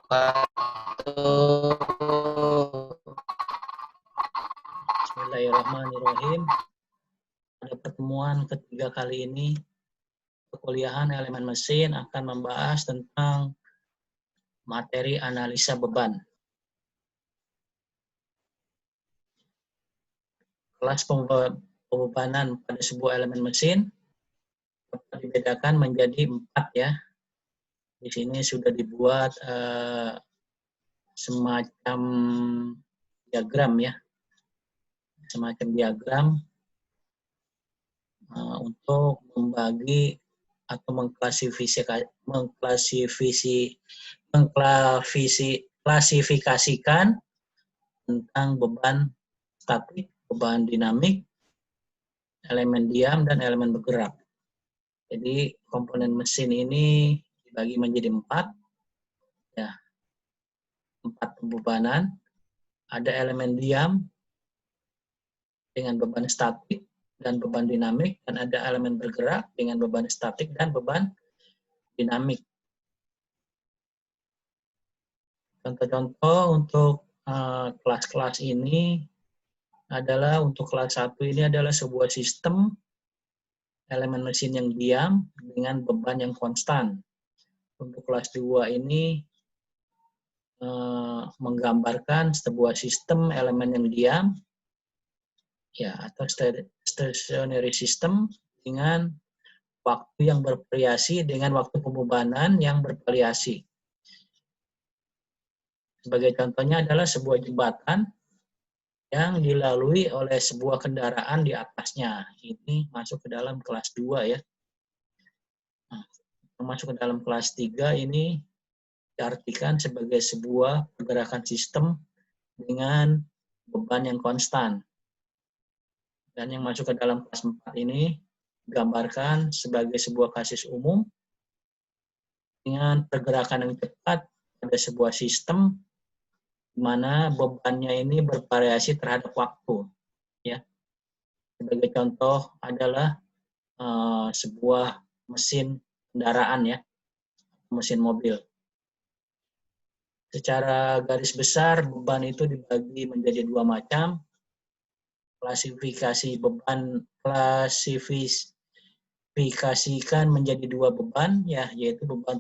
Bismillahirrahmanirrahim. Pada pertemuan ketiga kali ini, perkuliahan elemen mesin akan membahas tentang materi analisa beban. Kelas pembebanan pada sebuah elemen mesin dapat dibedakan menjadi 4 ya. Di sini sudah dibuat semacam diagram ya, untuk membagi atau mengklasifikasikan tentang beban statik, beban dinamik, elemen diam, dan elemen bergerak. Jadi komponen mesin ini dibagi menjadi 4 ya, 4 pembebanan. Ada elemen diam dengan beban statik dan beban dinamik, dan ada elemen bergerak dengan beban statik dan beban dinamik. Contoh-contoh untuk kelas-kelas ini adalah, untuk kelas 1 ini adalah sebuah sistem elemen mesin yang diam dengan beban yang konstan. Untuk kelas 2 ini menggambarkan sebuah sistem elemen yang diam ya, atau stationary system dengan waktu yang bervariasi, dengan waktu pembebanan yang bervariasi. Sebagai contohnya adalah sebuah jembatan yang dilalui oleh sebuah kendaraan di atasnya. Ini masuk ke dalam kelas 2 ya. Nah, masuk ke dalam kelas 3 ini diartikan sebagai sebuah pergerakan sistem dengan beban yang konstan. Dan yang masuk ke dalam kelas 4 ini digambarkan sebagai sebuah kasus umum dengan pergerakan yang cepat pada sebuah sistem di mana bebannya ini bervariasi terhadap waktu. Ya. Sebagai contoh adalah sebuah mesin kendaraan ya, mesin mobil. Secara garis besar beban itu dibagi menjadi 2 macam. Klasifikasikan menjadi 2 beban ya, yaitu beban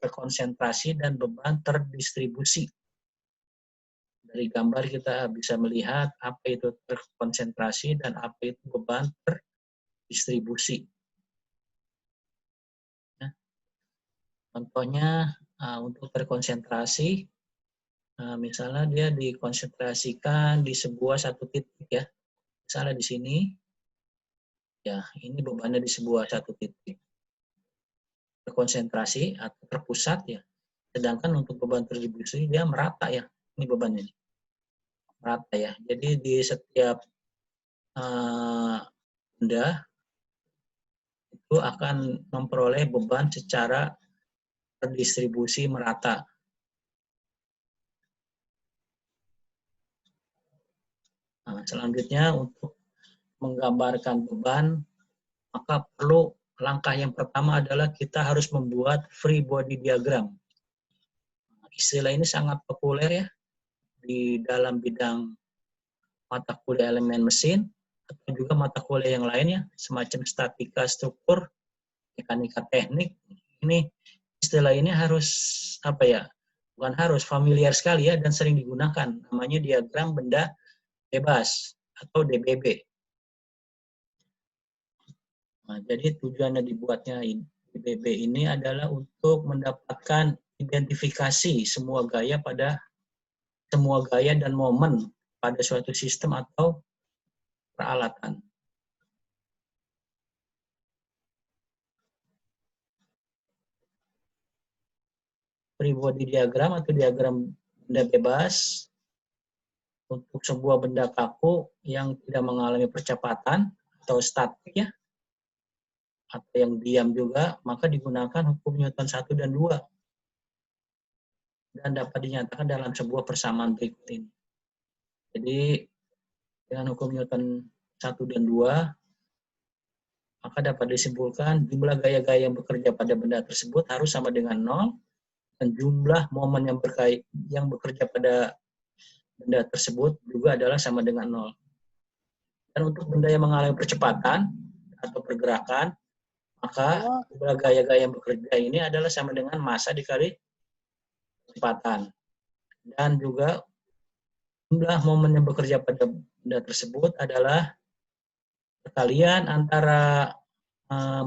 terkonsentrasi dan beban terdistribusi. Dari gambar kita bisa melihat apa itu terkonsentrasi dan apa itu beban terdistribusi. Nah, contohnya untuk terkonsentrasi, misalnya dia dikonsentrasikan di sebuah satu titik ya. Misalnya di sini, ya ini bebannya di sebuah satu titik. Terkonsentrasi atau terpusat ya. Sedangkan untuk beban terdistribusi dia merata ya. Ini bebannya ini. Merata ya. Jadi di setiap benda itu akan memperoleh beban secara terdistribusi merata. Nah, selanjutnya untuk menggambarkan beban, maka perlu langkah yang pertama adalah kita harus membuat free body diagram. Istilah ini sangat populer ya di dalam bidang mata kuliah elemen mesin atau juga mata kuliah yang lainnya semacam statika struktur, mekanika teknik. Ini istilah ini harus bukan harus, familiar sekali ya dan sering digunakan. Namanya diagram benda bebas atau DBB. Nah, jadi tujuannya dibuatnya DBB ini adalah untuk mendapatkan identifikasi semua gaya dan momen pada suatu sistem atau peralatan. Free body diagram atau diagram benda bebas untuk sebuah benda kaku yang tidak mengalami percepatan atau statik ya, atau yang diam juga, maka digunakan hukum Newton 1 dan 2 dan dapat dinyatakan dalam sebuah persamaan berikut ini. Jadi dengan hukum Newton 1 dan 2 maka dapat disimpulkan jumlah gaya-gaya yang bekerja pada benda tersebut harus sama dengan 0 dan jumlah momen yang bekerja pada benda tersebut juga adalah sama dengan 0. Dan untuk benda yang mengalami percepatan atau pergerakan, maka jumlah gaya-gaya yang bekerja ini adalah sama dengan massa dikali kecepatan. Dan juga jumlah momen yang bekerja pada benda tersebut adalah perkalian antara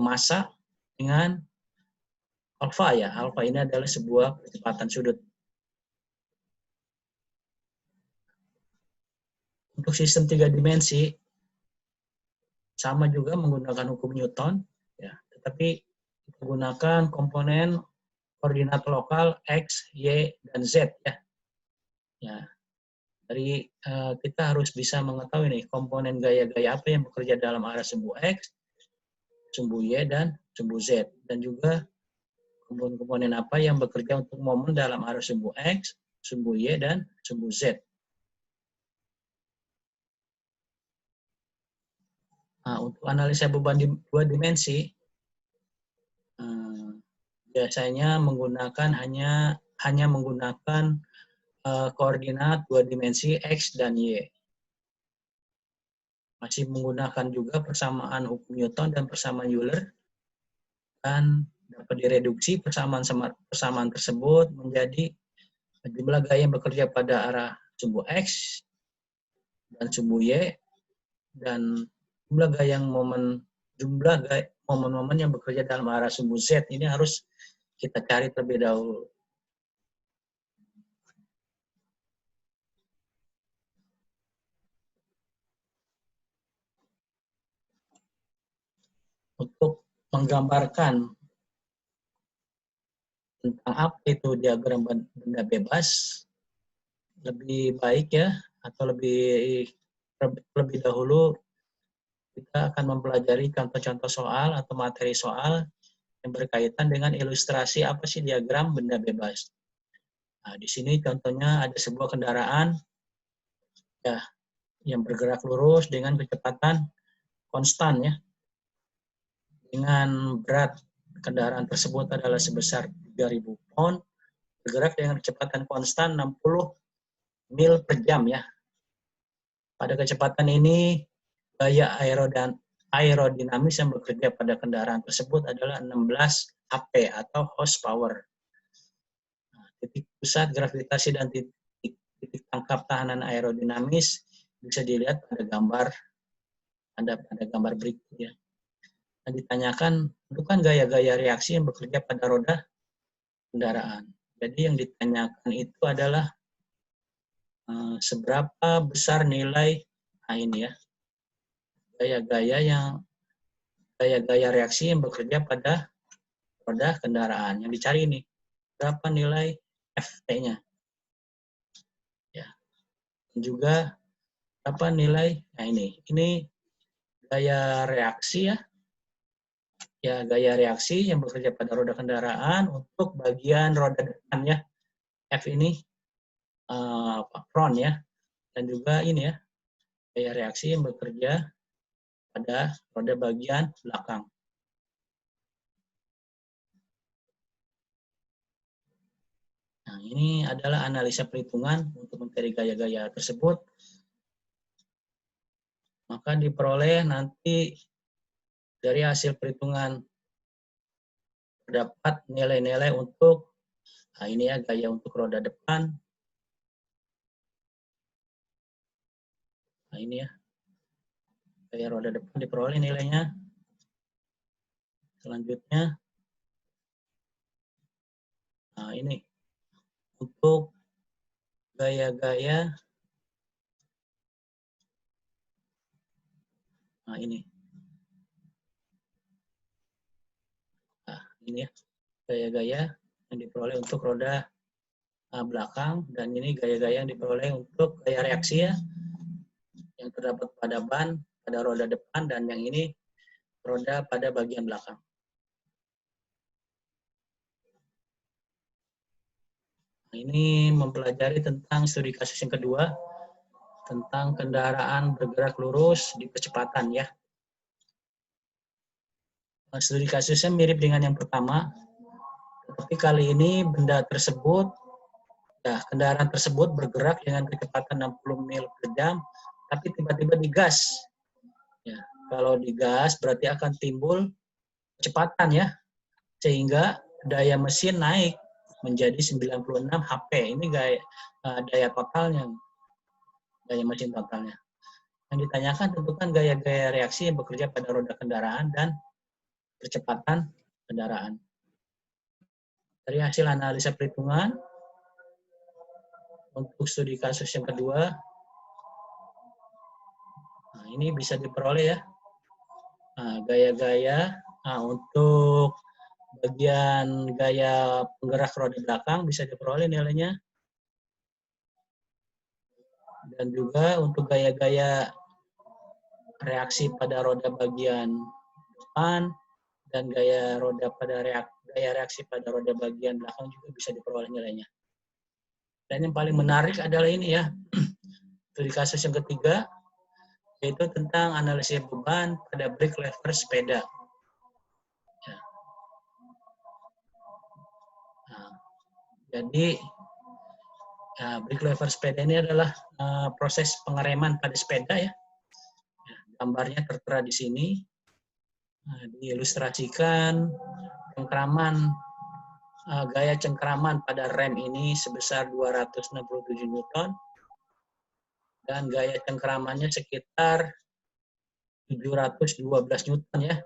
massa dengan alfa ya. Alfa ini adalah sebuah kecepatan sudut. Untuk sistem 3 dimensi sama juga menggunakan hukum Newton ya, tetapi kita gunakan komponen koordinat lokal X, Y, dan Z ya. Ya. Dari kita harus bisa mengetahui nih komponen gaya-gaya apa yang bekerja dalam arah sumbu X, sumbu Y, dan sumbu Z. Dan juga komponen apa yang bekerja untuk momen dalam arah sumbu X, sumbu Y, dan sumbu Z. Nah, untuk analisa beban di 2 dimensi, biasanya menggunakan hanya menggunakan koordinat 2 dimensi X dan Y. Masih menggunakan juga persamaan hukum Newton dan persamaan Euler, dan dapat direduksi persamaan tersebut menjadi jumlah gaya yang bekerja pada arah sumbu X dan sumbu Y, dan jumlah momen yang bekerja dalam arah sumbu Z ini harus kita cari terlebih dahulu. Untuk menggambarkan tentang apa itu diagram benda bebas, lebih baik ya, atau lebih dahulu kita akan mempelajari contoh-contoh soal atau materi soal yang berkaitan dengan ilustrasi apa sih diagram benda bebas. Nah, di sini contohnya ada sebuah kendaraan ya yang bergerak lurus dengan kecepatan konstan ya. Dengan berat kendaraan tersebut adalah sebesar 3.000 pound, bergerak dengan kecepatan konstan 60 mil per jam ya. Pada kecepatan ini, gaya aerodinamis yang bekerja pada kendaraan tersebut adalah 16 HP atau horsepower. Nah, titik pusat gravitasi dan titik tangkap tahanan aerodinamis bisa dilihat pada gambar berikut ya. Dan ditanyakan, tentukan gaya-gaya reaksi yang bekerja pada roda kendaraan. Jadi yang ditanyakan itu adalah seberapa besar nilai ini ya, gaya-gaya reaksi yang bekerja pada roda kendaraan. Yang dicari ini, berapa nilai Ft-nya. Ya. Dan juga berapa nilai, nah ini gaya reaksi ya. Ya, gaya reaksi yang bekerja pada roda kendaraan untuk bagian roda depan ya. F ini front ya. Dan juga ini ya, gaya reaksi yang bekerja pada roda bagian belakang. Nah, ini adalah analisa perhitungan untuk mencari gaya-gaya tersebut. Maka diperoleh nanti dari hasil perhitungan terdapat nilai-nilai untuk ini ya, gaya untuk roda depan. Nah, ini ya, gaya roda depan diperoleh nilainya. Selanjutnya, nah ini untuk gaya-gaya, nah ini ya, gaya-gaya yang diperoleh untuk roda belakang, dan ini gaya-gaya yang diperoleh untuk gaya reaksi ya, yang terdapat pada ban pada roda depan, dan yang ini roda pada bagian belakang. Nah, ini mempelajari tentang studi kasus yang kedua, tentang kendaraan bergerak lurus di percepatan ya. Studi kasusnya mirip dengan yang pertama, Tapi kali ini benda tersebut, ya, kendaraan tersebut bergerak dengan kecepatan 60 mil per jam, tapi tiba-tiba digas. Ya, kalau digas berarti akan timbul kecepatan ya, sehingga daya mesin naik menjadi 96 HP. Ini daya totalnya, daya mesin totalnya. Yang ditanyakan tentukan gaya-gaya reaksi yang bekerja pada roda kendaraan dan percepatan kendaraan. Dari hasil analisa perhitungan, untuk studi kasus yang kedua, nah ini bisa diperoleh ya. Nah, gaya-gaya, nah untuk bagian gaya penggerak roda belakang bisa diperoleh nilainya. Dan juga untuk gaya-gaya reaksi pada roda bagian depan dan gaya reaksi pada roda bagian belakang juga bisa diperoleh nilainya. Dan yang paling menarik adalah ini ya, studi kasus yang ketiga, yaitu tentang analisis beban pada brake lever sepeda. Ya. Nah, jadi brake lever sepeda ini adalah proses pengereman pada sepeda ya. Gambarnya tertera di sini. Nah, diilustrasikan gaya cengkeraman pada rem ini sebesar 267 Newton dan gaya cengkeramannya sekitar 712 Newton ya.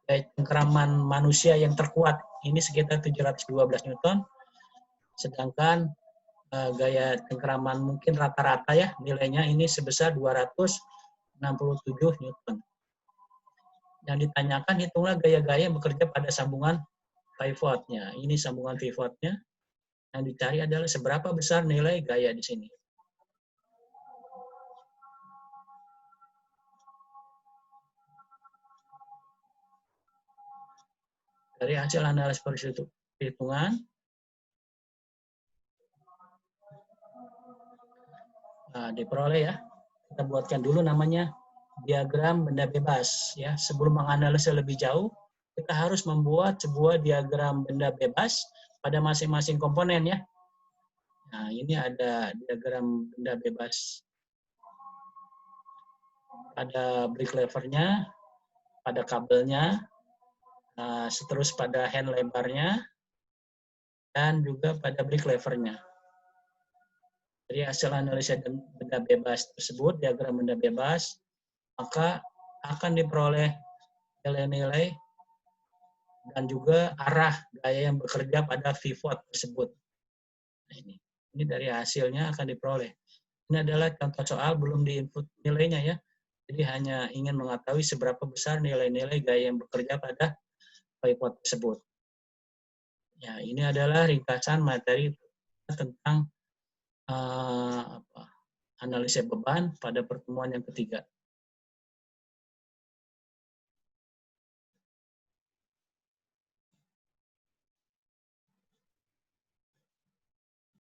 Gaya cengkeraman manusia yang terkuat ini sekitar 712 Newton. Sedangkan gaya cengkeraman mungkin rata-rata ya nilainya ini sebesar 267 Newton. Yang ditanyakan hitunglah gaya-gaya yang bekerja pada sambungan pivotnya. Ini sambungan pivotnya. Yang dicari adalah seberapa besar nilai gaya di sini. Dari hasil analisis perhitungan, diperoleh ya. Kita buatkan dulu namanya diagram benda bebas ya. Sebelum menganalisis lebih jauh, kita harus membuat sebuah diagram benda bebas pada masing-masing komponen ya. Nah, ini ada diagram benda bebas pada brake levernya, pada kabelnya, terus pada hand lebarnya, dan juga pada brake levernya. Dari hasil analisa benda bebas tersebut, diagram benda bebas, maka akan diperoleh nilai-nilai dan juga arah gaya yang bekerja pada pivot tersebut. Nah, ini dari hasilnya akan diperoleh. Ini adalah contoh soal, belum diinput nilainya ya. Jadi hanya ingin mengetahui seberapa besar nilai-nilai gaya yang bekerja pada pivot tersebut. Ya, ini adalah ringkasan materi tentang analisa beban pada pertemuan yang ketiga.